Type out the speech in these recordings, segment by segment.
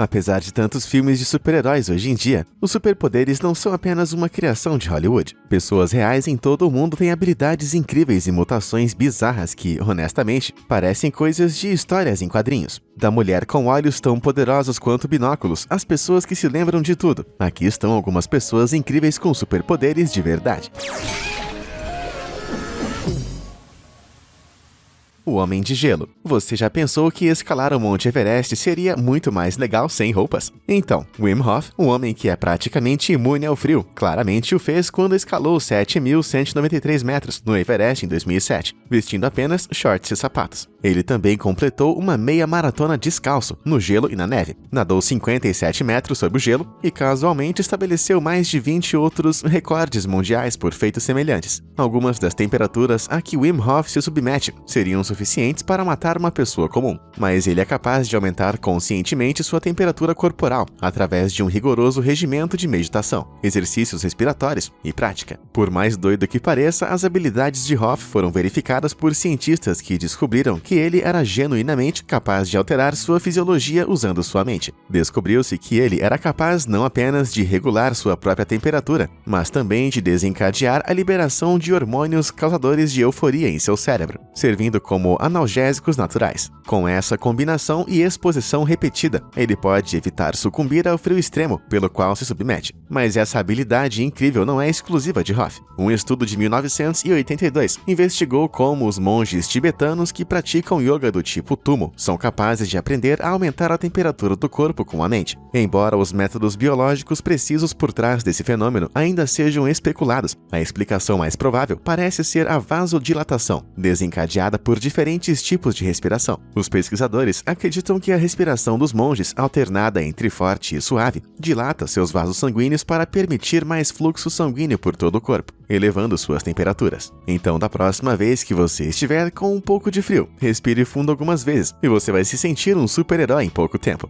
Apesar de tantos filmes de super-heróis hoje em dia, os superpoderes não são apenas uma criação de Hollywood. Pessoas reais em todo o mundo têm habilidades incríveis e mutações bizarras que, honestamente, parecem coisas de histórias em quadrinhos. Da mulher com olhos tão poderosos quanto binóculos, às pessoas que se lembram de tudo. Aqui estão algumas pessoas incríveis com superpoderes de verdade. O Homem de Gelo. Você já pensou que escalar o Monte Everest seria muito mais legal sem roupas? Então, Wim Hof, um homem que é praticamente imune ao frio, claramente o fez quando escalou 7.193 metros no Everest em 2007, vestindo apenas shorts e sapatos. Ele também completou uma meia maratona descalço, no gelo e na neve. Nadou 57 metros sob o gelo e casualmente estabeleceu mais de 20 outros recordes mundiais por feitos semelhantes. Algumas das temperaturas a que Wim Hof se submete seriam suficientes para matar uma pessoa comum, mas ele é capaz de aumentar conscientemente sua temperatura corporal através de um rigoroso regimento de meditação, exercícios respiratórios e prática. Por mais doido que pareça, as habilidades de Hof foram verificadas por cientistas que descobriram que ele era genuinamente capaz de alterar sua fisiologia usando sua mente. Descobriu-se que ele era capaz não apenas de regular sua própria temperatura, mas também de desencadear a liberação de hormônios causadores de euforia em seu cérebro, servindo como analgésicos naturais. Com essa combinação e exposição repetida, ele pode evitar sucumbir ao frio extremo pelo qual se submete. Mas essa habilidade incrível não é exclusiva de Hof. Um estudo de 1982 investigou como os monges tibetanos que praticam yoga do tipo Tumo são capazes de aprender a aumentar a temperatura do corpo com a mente. Embora os métodos biológicos precisos por trás desse fenômeno ainda sejam especulados, a explicação mais provável parece ser a vasodilatação, desencadeada por diferentes tipos de respiração. Os pesquisadores acreditam que a respiração dos monges, alternada entre forte e suave, dilata seus vasos sanguíneos para permitir mais fluxo sanguíneo por todo o corpo, elevando suas temperaturas. Então, da próxima vez que você estiver com um pouco de frio, respire fundo algumas vezes e você vai se sentir um super-herói em pouco tempo.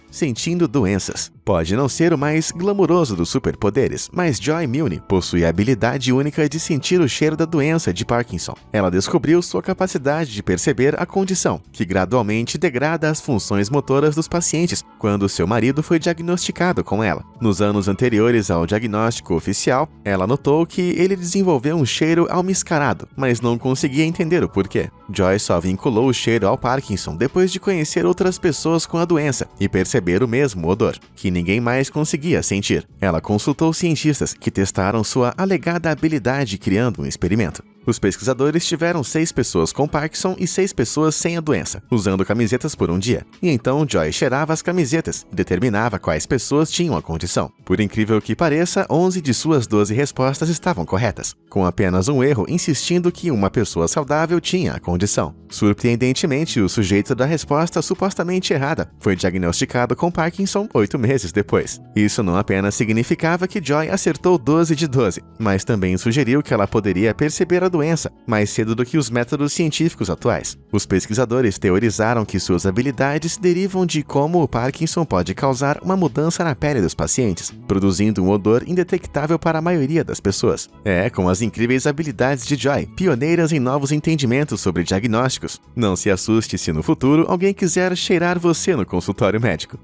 Sentindo doenças. Pode não ser o mais glamuroso dos superpoderes, mas Joy Milne possui a habilidade única de sentir o cheiro da doença de Parkinson. Ela descobriu sua capacidade de perceber a condição, que gradualmente degrada as funções motoras dos pacientes quando seu marido foi diagnosticado com ela. Nos anos anteriores ao diagnóstico oficial, ela notou que ele desenvolveu um cheiro almiscarado, mas não conseguia entender o porquê. Joy só vinculou o cheiro ao Parkinson depois de conhecer outras pessoas com a doença e perceber o mesmo odor, que ninguém mais conseguia sentir. Ela consultou cientistas que testaram sua alegada habilidade criando um experimento. Os pesquisadores tiveram 6 pessoas com Parkinson e 6 pessoas sem a doença, usando camisetas por um dia. E então Joy cheirava as camisetas e determinava quais pessoas tinham a condição. Por incrível que pareça, 11 de suas 12 respostas estavam corretas, com apenas um erro insistindo que uma pessoa saudável tinha a condição. Surpreendentemente, o sujeito da resposta supostamente errada foi diagnosticado com Parkinson 8 meses depois. Isso não apenas significava que Joy acertou 12 de 12, mas também sugeriu que ela poderia perceber a doença mais cedo do que os métodos científicos atuais. Os pesquisadores teorizaram que suas habilidades derivam de como o Parkinson pode causar uma mudança na pele dos pacientes, produzindo um odor indetectável para a maioria das pessoas. Com as incríveis habilidades de Joy, pioneiras em novos entendimentos sobre diagnósticos. Não se assuste se no futuro alguém quiser cheirar você no consultório médico.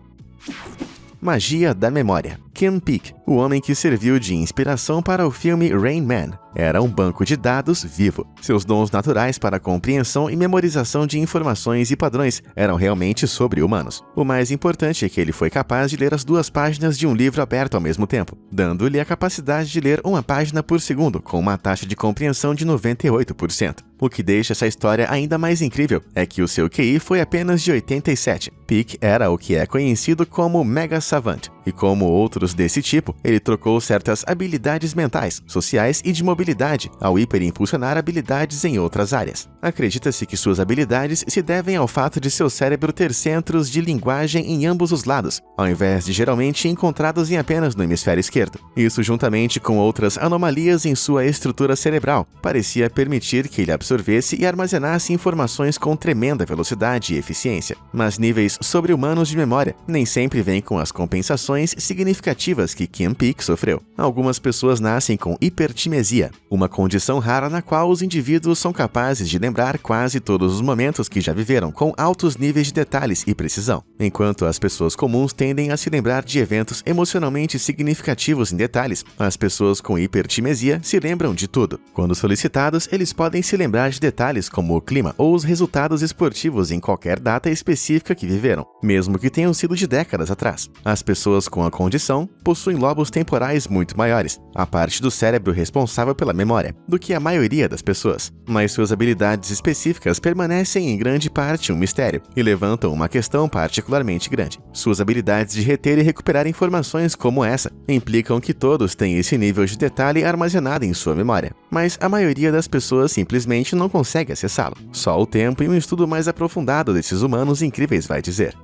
Magia da memória. Kim Peek, o homem que serviu de inspiração para o filme Rain Man, era um banco de dados vivo. Seus dons naturais para a compreensão e memorização de informações e padrões eram realmente sobre-humanos. O mais importante é que ele foi capaz de ler as 2 páginas de um livro aberto ao mesmo tempo, dando-lhe a capacidade de ler 1 página por segundo, com uma taxa de compreensão de 98%. O que deixa essa história ainda mais incrível é que o seu QI foi apenas de 87. Peek era o que é conhecido como Mega Savant, e como outros desse tipo, ele trocou certas habilidades mentais, sociais e de mobilidade ao hiperimpulsionar habilidades em outras áreas. Acredita-se que suas habilidades se devem ao fato de seu cérebro ter centros de linguagem em ambos os lados, ao invés de geralmente encontrados em apenas no hemisfério esquerdo. Isso, juntamente com outras anomalias em sua estrutura cerebral, parecia permitir que ele absorvesse e armazenasse informações com tremenda velocidade e eficiência. Mas níveis sobre-humanos de memória nem sempre vêm com as compensações significativas que Kim Peek sofreu. Algumas pessoas nascem com hipertimesia, uma condição rara na qual os indivíduos são capazes de lembrar lembrar quase todos os momentos que já viveram com altos níveis de detalhes e precisão, enquanto as pessoas comuns tendem a se lembrar de eventos emocionalmente significativos em detalhes. As pessoas com hipertimesia se lembram de tudo. Quando solicitados, eles podem se lembrar de detalhes como o clima ou os resultados esportivos em qualquer data específica que viveram, mesmo que tenham sido de décadas atrás. As pessoas com a condição possuem lobos temporais muito maiores, a parte do cérebro responsável pela memória, do que a maioria das pessoas, mas suas habilidades específicas permanecem em grande parte um mistério e levantam uma questão particularmente grande. Suas habilidades de reter e recuperar informações como essa implicam que todos têm esse nível de detalhe armazenado em sua memória, mas a maioria das pessoas simplesmente não consegue acessá-lo. Só o tempo e um estudo mais aprofundado desses humanos incríveis vai dizer.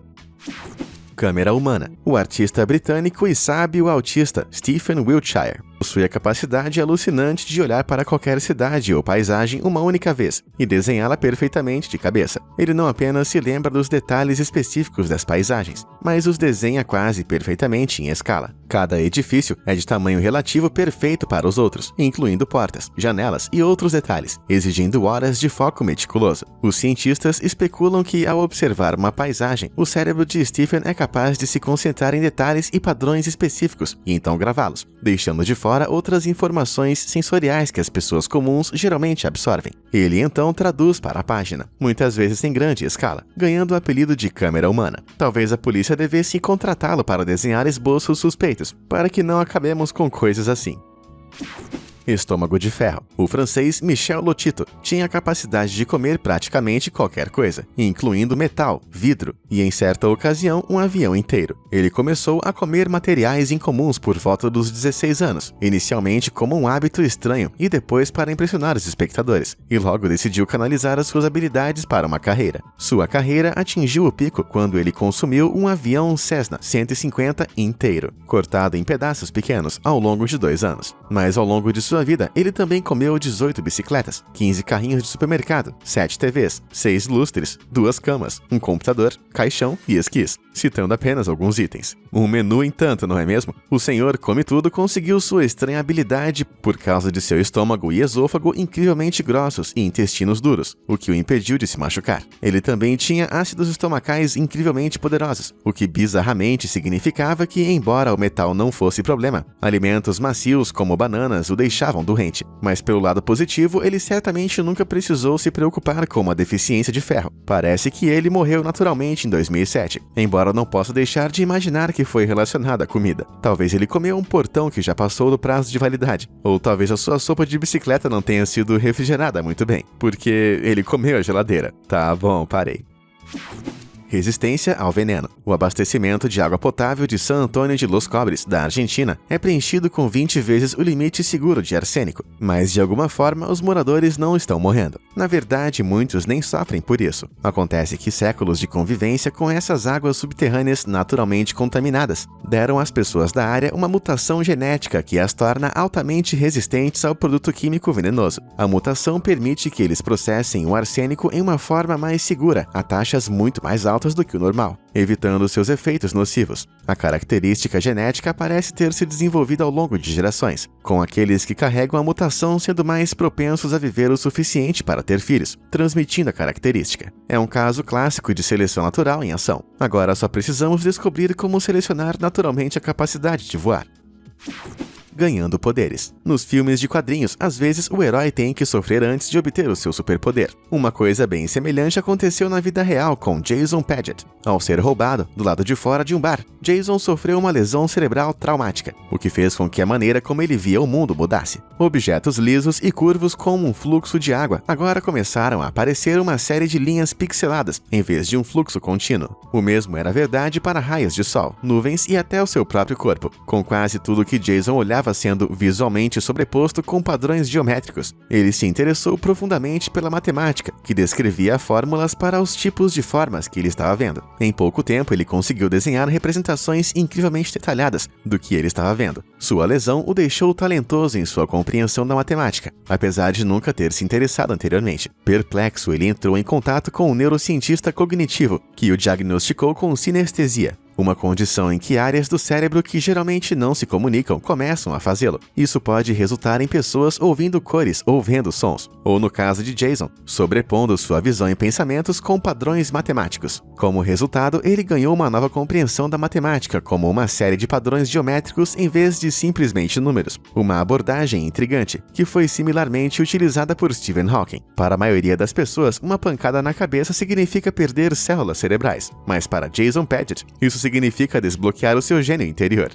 Câmera humana. O artista britânico e sábio autista Stephen Wiltshire possui a capacidade alucinante de olhar para qualquer cidade ou paisagem uma única vez e desenhá-la perfeitamente de cabeça. Ele não apenas se lembra dos detalhes específicos das paisagens, mas os desenha quase perfeitamente em escala. Cada edifício é de tamanho relativo perfeito para os outros, incluindo portas, janelas e outros detalhes, exigindo horas de foco meticuloso. Os cientistas especulam que, ao observar uma paisagem, o cérebro de Stephen é capaz de se concentrar em detalhes e padrões específicos e então gravá-los, deixando de fora outras informações sensoriais que as pessoas comuns geralmente absorvem. Ele então traduz para a página, muitas vezes em grande escala, ganhando o apelido de câmera humana. Talvez a polícia devesse contratá-lo para desenhar esboços suspeitos, para que não acabemos com coisas assim. Estômago de ferro. O francês Michel Lotito tinha a capacidade de comer praticamente qualquer coisa, incluindo metal, vidro e, em certa ocasião, um avião inteiro. Ele começou a comer materiais incomuns por volta dos 16 anos, inicialmente como um hábito estranho e depois para impressionar os espectadores, e logo decidiu canalizar as suas habilidades para uma carreira. Sua carreira atingiu o pico quando ele consumiu um avião Cessna 150 inteiro, cortado em pedaços pequenos ao longo de 2 anos. Mas ao longo de sua vida, ele também comeu 18 bicicletas, 15 carrinhos de supermercado, 7 TVs, 6 lustres, 2 camas, um computador, caixão e esquis, citando apenas alguns itens. Um menu, entanto, não é mesmo? O senhor come tudo conseguiu sua estranha habilidade por causa de seu estômago e esôfago incrivelmente grossos e intestinos duros, o que o impediu de se machucar. Ele também tinha ácidos estomacais incrivelmente poderosos, o que bizarramente significava que, embora o metal não fosse problema, alimentos macios como bananas o deixavam doente. Mas pelo lado positivo, ele certamente nunca precisou se preocupar com uma deficiência de ferro. Parece que ele morreu naturalmente em 2007, embora não possa deixar de imaginar que foi relacionado à comida. Talvez ele comeu um portão que já passou do prazo de validade, ou talvez a sua sopa de bicicleta não tenha sido refrigerada muito bem, porque ele comeu a geladeira. Tá bom, parei. Resistência ao veneno. O abastecimento de água potável de San Antônio de Los Cobres, da Argentina, é preenchido com 20 vezes o limite seguro de arsênico, mas de alguma forma os moradores não estão morrendo. Na verdade, muitos nem sofrem por isso. Acontece que séculos de convivência com essas águas subterrâneas naturalmente contaminadas deram às pessoas da área uma mutação genética que as torna altamente resistentes ao produto químico venenoso. A mutação permite que eles processem o arsênico em uma forma mais segura, a taxas muito mais altas do que o normal, evitando seus efeitos nocivos. A característica genética parece ter se desenvolvido ao longo de gerações, com aqueles que carregam a mutação sendo mais propensos a viver o suficiente para ter filhos, transmitindo a característica. É um caso clássico de seleção natural em ação. Agora só precisamos descobrir como selecionar naturalmente a capacidade de voar. Ganhando poderes. Nos filmes de quadrinhos, às vezes o herói tem que sofrer antes de obter o seu superpoder. Uma coisa bem semelhante aconteceu na vida real com Jason Paget. Ao ser roubado do lado de fora de um bar, Jason sofreu uma lesão cerebral traumática, o que fez com que a maneira como ele via o mundo mudasse. Objetos lisos e curvos como um fluxo de água agora começaram a aparecer uma série de linhas pixeladas, em vez de um fluxo contínuo. O mesmo era verdade para raios de sol, nuvens e até o seu próprio corpo, com quase tudo que Jason olhava sendo visualmente sobreposto com padrões geométricos. Ele se interessou profundamente pela matemática, que descrevia fórmulas para os tipos de formas que ele estava vendo. Em pouco tempo, ele conseguiu desenhar representações incrivelmente detalhadas do que ele estava vendo. Sua lesão o deixou talentoso em sua compreensão da matemática, apesar de nunca ter se interessado anteriormente. Perplexo, ele entrou em contato com um neurocientista cognitivo, que o diagnosticou com sinestesia, uma condição em que áreas do cérebro que geralmente não se comunicam começam a fazê-lo. Isso pode resultar em pessoas ouvindo cores ou vendo sons, ou no caso de Jason, sobrepondo sua visão e pensamentos com padrões matemáticos. Como resultado, ele ganhou uma nova compreensão da matemática como uma série de padrões geométricos em vez de simplesmente números, uma abordagem intrigante, que foi similarmente utilizada por Stephen Hawking. Para a maioria das pessoas, uma pancada na cabeça significa perder células cerebrais, mas para Jason Paget, isso significa desbloquear o seu gênio interior.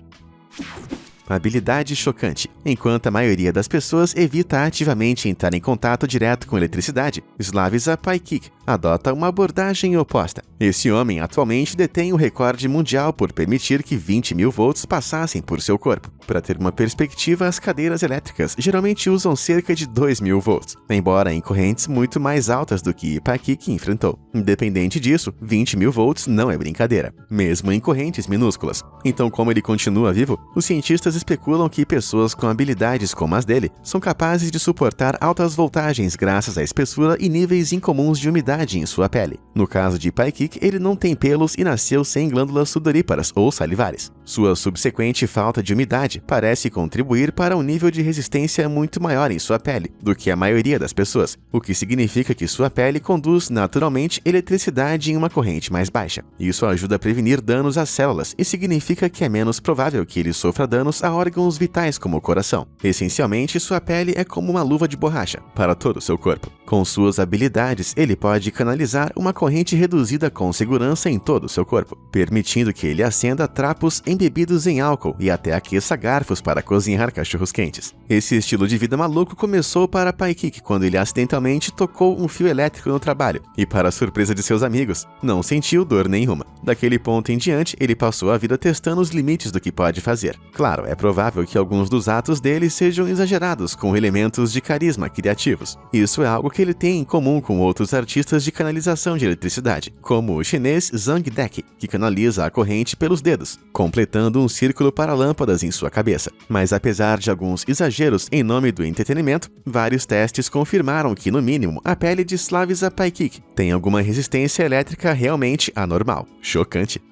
Habilidade chocante. Enquanto a maioria das pessoas evita ativamente entrar em contato direto com eletricidade, Slavisa Pajkic adota uma abordagem oposta. Esse homem atualmente detém o recorde mundial por permitir que 20.000 volts passassem por seu corpo. Para ter uma perspectiva, as cadeiras elétricas geralmente usam cerca de 2.000 volts, embora em correntes muito mais altas do que Pajkic enfrentou. Independente disso, 20.000 volts não é brincadeira, mesmo em correntes minúsculas. Então, como ele continua vivo, os cientistas especulam que pessoas com habilidades como as dele são capazes de suportar altas voltagens graças à espessura e níveis incomuns de umidade em sua pele. No caso de Pajkic, ele não tem pelos e nasceu sem glândulas sudoríparas ou salivares. Sua subsequente falta de umidade parece contribuir para um nível de resistência muito maior em sua pele do que a maioria das pessoas, o que significa que sua pele conduz naturalmente eletricidade em uma corrente mais baixa. Isso ajuda a prevenir danos às células e significa que é menos provável que ele sofra danos a órgãos vitais como o coração. Essencialmente, sua pele é como uma luva de borracha para todo o seu corpo. Com suas habilidades, ele pode canalizar uma corrente reduzida com segurança em todo o seu corpo, permitindo que ele acenda trapos embebidos em álcool e até aqueça garfos para cozinhar cachorros quentes. Esse estilo de vida maluco começou para Pajkic quando ele acidentalmente tocou um fio elétrico no trabalho e, para a surpresa de seus amigos, não sentiu dor nenhuma. Daquele ponto em diante, ele passou a vida testando os limites do que pode fazer. Claro, é provável que alguns dos atos dele sejam exagerados com elementos de carisma criativos. Isso é algo que ele tem em comum com outros artistas de canalização de eletricidade, como o chinês Zhang Dek, que canaliza a corrente pelos dedos, completando um círculo para lâmpadas em sua cabeça. Mas apesar de alguns exageros em nome do entretenimento, vários testes confirmaram que, no mínimo, a pele de Slavisa Pajkic tem alguma resistência elétrica realmente anormal. Chocante.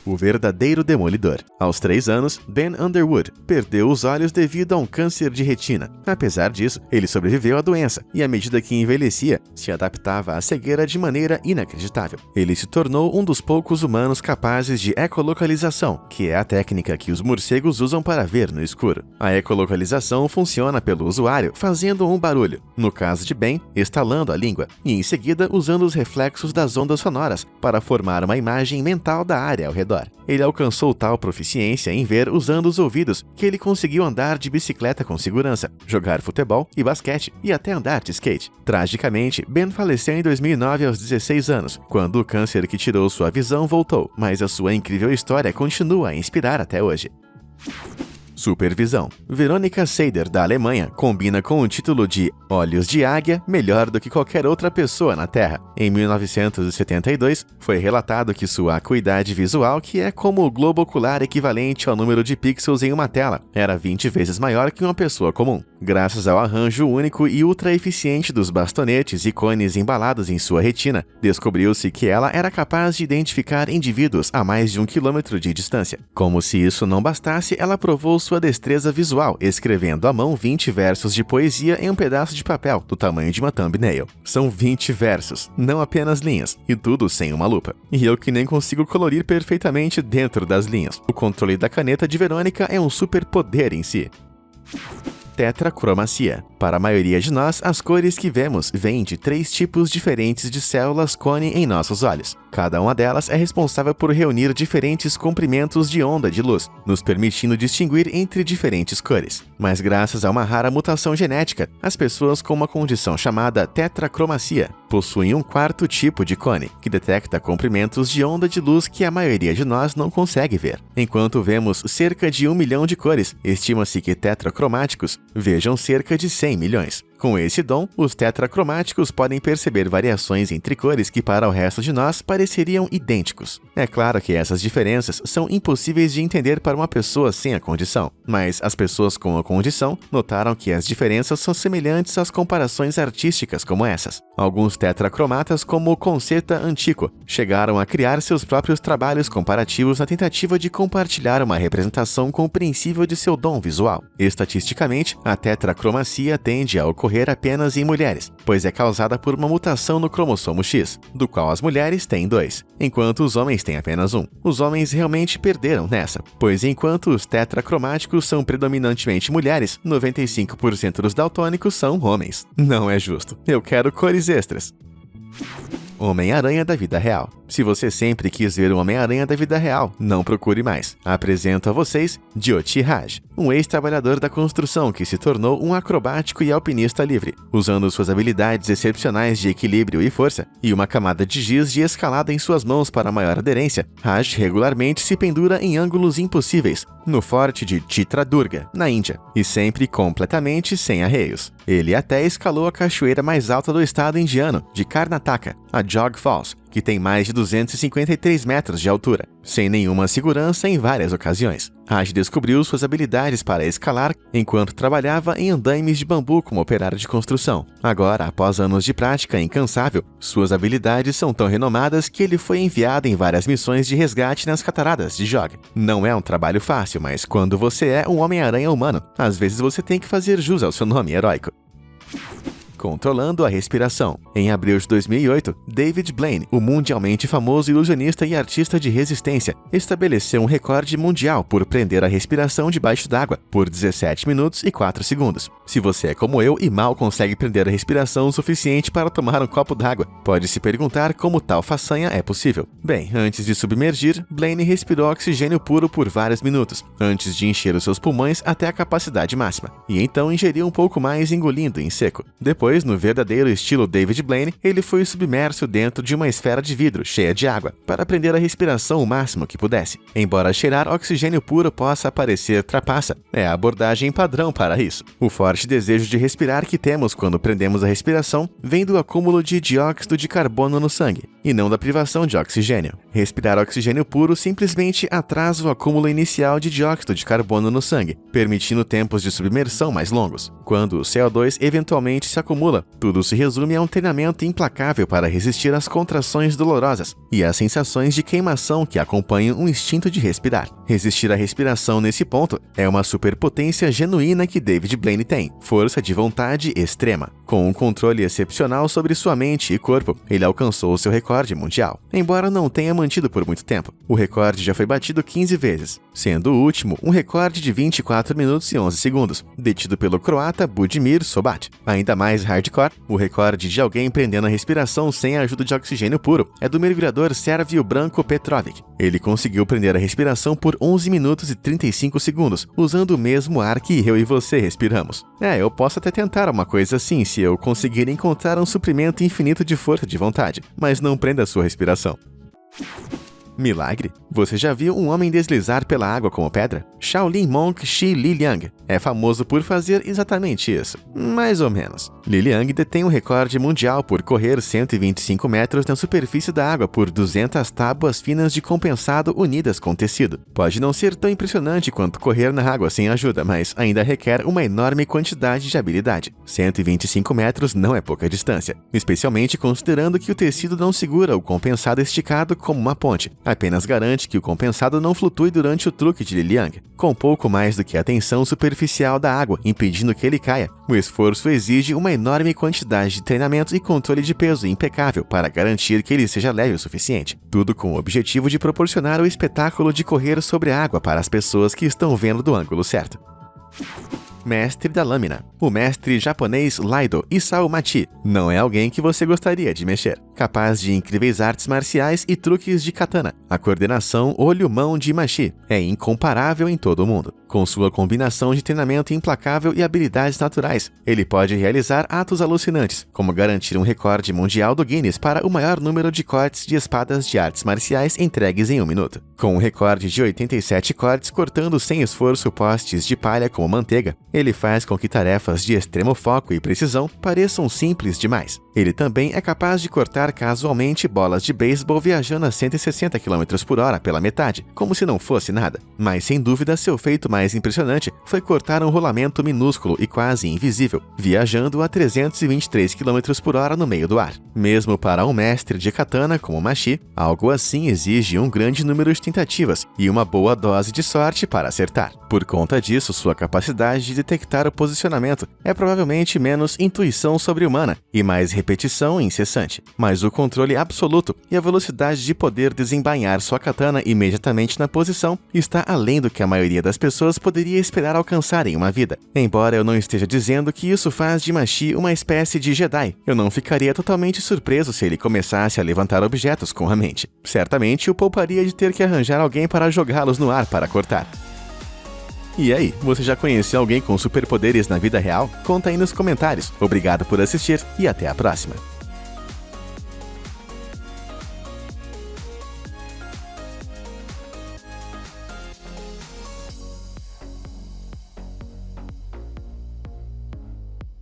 O verdadeiro demolidor. Aos 3 anos, Ben Underwood perdeu os olhos devido a um câncer de retina. Apesar disso, ele sobreviveu à doença e, à medida que envelhecia, se adaptava à cegueira de maneira inacreditável. Ele se tornou um dos poucos humanos capazes de ecolocalização, que é a técnica que os morcegos usam para ver no escuro. A ecolocalização funciona pelo usuário fazendo um barulho, no caso de Ben, estalando a língua, e em seguida usando os reflexos das ondas sonoras para formar uma imagem mental da área ao redor. Ele alcançou tal proficiência em ver usando os ouvidos que ele conseguiu andar de bicicleta com segurança, jogar futebol e basquete e até andar de skate. Tragicamente, Ben faleceu em 2009 aos 16 anos, quando o câncer que tirou sua visão voltou, mas a sua incrível história continua a inspirar até hoje. Supervisão. Veronica Seider, da Alemanha, combina com o título de Olhos de Águia melhor do que qualquer outra pessoa na Terra. Em 1972, foi relatado que sua acuidade visual, que é como o globo ocular equivalente ao número de pixels em uma tela, era 20 vezes maior que uma pessoa comum. Graças ao arranjo único e ultra eficiente dos bastonetes e cones embalados em sua retina, descobriu-se que ela era capaz de identificar indivíduos a mais de 1 quilômetro de distância. Como se isso não bastasse, ela provou sua destreza visual, escrevendo à mão 20 versos de poesia em um pedaço de papel do tamanho de uma thumbnail. São 20 versos, não apenas linhas, e tudo sem uma lupa. E eu que nem consigo colorir perfeitamente dentro das linhas. O controle da caneta de Verônica é um superpoder em si. Tetracromacia. Para a maioria de nós, as cores que vemos vêm de 3 tipos diferentes de células cone em nossos olhos. Cada uma delas é responsável por reunir diferentes comprimentos de onda de luz, nos permitindo distinguir entre diferentes cores. Mas graças a uma rara mutação genética, as pessoas com uma condição chamada tetracromacia possuem um 4º tipo de cone, que detecta comprimentos de onda de luz que a maioria de nós não consegue ver. Enquanto vemos cerca de 1 milhão de cores, estima-se que tetracromáticos vejam cerca de 100 milhões. Com esse dom, os tetracromáticos podem perceber variações entre cores que para o resto de nós pareceriam idênticos. É claro que essas diferenças são impossíveis de entender para uma pessoa sem a condição, mas as pessoas com a condição notaram que as diferenças são semelhantes às comparações artísticas como essas. Alguns tetracromatas, como Concetta Antico, chegaram a criar seus próprios trabalhos comparativos na tentativa de compartilhar uma representação compreensível de seu dom visual. Estatisticamente, a tetracromacia tende a ocorrer apenas em mulheres, pois é causada por uma mutação no cromossomo X, do qual as mulheres têm 2, enquanto os homens têm apenas 1. Os homens realmente perderam nessa, pois enquanto os tetracromáticos são predominantemente mulheres, 95% dos daltônicos são homens. Não é justo. Eu quero cores extras. Homem-Aranha da vida real. Se você sempre quis ver o Homem-Aranha da vida real, não procure mais. Apresento a vocês Jyoti Raj, um ex-trabalhador da construção que se tornou um acrobático e alpinista livre, usando suas habilidades excepcionais de equilíbrio e força e uma camada de giz de escalada em suas mãos para maior aderência. Raj regularmente se pendura em ângulos impossíveis, no forte de Chitradurga, na Índia, e sempre completamente sem arreios. Ele até escalou a cachoeira mais alta do estado indiano, de Karnataka, a Jog Falls, que tem mais de 253 metros de altura, sem nenhuma segurança em várias ocasiões. Raj descobriu suas habilidades para escalar enquanto trabalhava em andaimes de bambu como operário de construção. Agora, após anos de prática incansável, suas habilidades são tão renomadas que ele foi enviado em várias missões de resgate nas cataratas de Jog. Não é um trabalho fácil, mas quando você é um Homem-Aranha humano, às vezes você tem que fazer jus ao seu nome heróico. Controlando a respiração. Em abril de 2008, David Blaine, o mundialmente famoso ilusionista e artista de resistência, estabeleceu um recorde mundial por prender a respiração debaixo d'água por 17 minutos e 4 segundos. Se você é como eu e mal consegue prender a respiração o suficiente para tomar um copo d'água, pode se perguntar como tal façanha é possível. Bem, antes de submergir, Blaine respirou oxigênio puro por vários minutos, antes de encher os seus pulmões até a capacidade máxima, e então ingeriu um pouco mais engolindo em seco. Depois, no verdadeiro estilo David Blaine, ele foi submerso dentro de uma esfera de vidro cheia de água, para prender a respiração o máximo que pudesse. Embora cheirar oxigênio puro possa parecer trapaça, é a abordagem padrão para isso. O forte desejo de respirar que temos quando prendemos a respiração vem do acúmulo de dióxido de carbono no sangue, e não da privação de oxigênio. Respirar oxigênio puro simplesmente atrasa o acúmulo inicial de dióxido de carbono no sangue, permitindo tempos de submersão mais longos. Quando o CO2 eventualmente se acumula, tudo se resume a um treinamento implacável para resistir às contrações dolorosas e às sensações de queimação que acompanham o instinto de respirar. Resistir à respiração nesse ponto é uma superpotência genuína que David Blaine tem, força de vontade extrema. Com um controle excepcional sobre sua mente e corpo, ele alcançou seu recorde mundial, embora não tenha mantido por muito tempo. O recorde já foi batido 15 vezes, sendo o último um recorde de 24 minutos e 11 segundos, detido pelo croata Budimir Sobat. Ainda mais hardcore, o recorde de alguém prendendo a respiração sem a ajuda de oxigênio puro é do mergulhador sérvio Branko Petrovic. Ele conseguiu prender a respiração por 11 minutos e 35 segundos, usando o mesmo ar que eu e você respiramos. Eu posso até tentar uma coisa assim se eu conseguir encontrar um suprimento infinito de força de vontade, mas não prenda a sua respiração. Milagre? Você já viu um homem deslizar pela água como pedra? Shaolin Monk Shi Liliang é famoso por fazer exatamente isso. Mais ou menos. Liliang detém o recorde mundial por correr 125 metros na superfície da água por 200 tábuas finas de compensado unidas com tecido. Pode não ser tão impressionante quanto correr na água sem ajuda, mas ainda requer uma enorme quantidade de habilidade. 125 metros não é pouca distância, especialmente considerando que o tecido não segura o compensado esticado como uma ponte, apenas garante que o compensado não flutue durante o truque de Liliang. Com pouco mais do que a tensão superficial da água impedindo que ele caia, o esforço exige uma enorme quantidade de treinamento e controle de peso impecável para garantir que ele seja leve o suficiente. Tudo com o objetivo de proporcionar o espetáculo de correr sobre a água para as pessoas que estão vendo do ângulo certo. Mestre da lâmina. O mestre japonês Laido Isao Machi não é alguém que você gostaria de mexer. Capaz de incríveis artes marciais e truques de katana, a coordenação olho-mão de Machi é incomparável em todo o mundo. Com sua combinação de treinamento implacável e habilidades naturais, ele pode realizar atos alucinantes, como garantir um recorde mundial do Guinness para o maior número de cortes de espadas de artes marciais entregues em 1 minuto. Com um recorde de 87 cortes cortando sem esforço postes de palha como manteiga, Ele faz com que tarefas de extremo foco e precisão pareçam simples demais. Ele também é capaz de cortar casualmente bolas de beisebol viajando a 160 km por hora pela metade, como se não fosse nada. Mas sem dúvida seu feito mais impressionante foi cortar um rolamento minúsculo e quase invisível, viajando a 323 km por hora no meio do ar. Mesmo para um mestre de katana como Machi, algo assim exige um grande número de tentativas e uma boa dose de sorte para acertar. Por conta disso, sua capacidade de detectar o posicionamento é provavelmente menos intuição sobre-humana e mais repetição incessante, mas o controle absoluto e a velocidade de poder desembainhar sua katana imediatamente na posição está além do que a maioria das pessoas poderia esperar alcançar em uma vida. Embora eu não esteja dizendo que isso faz de Machi uma espécie de Jedi, eu não ficaria totalmente surpreso se ele começasse a levantar objetos com a mente. Certamente o pouparia de ter que arranjar alguém para jogá-los no ar para cortar. E aí, você já conheceu alguém com superpoderes na vida real? Conta aí nos comentários. Obrigado por assistir e até a próxima!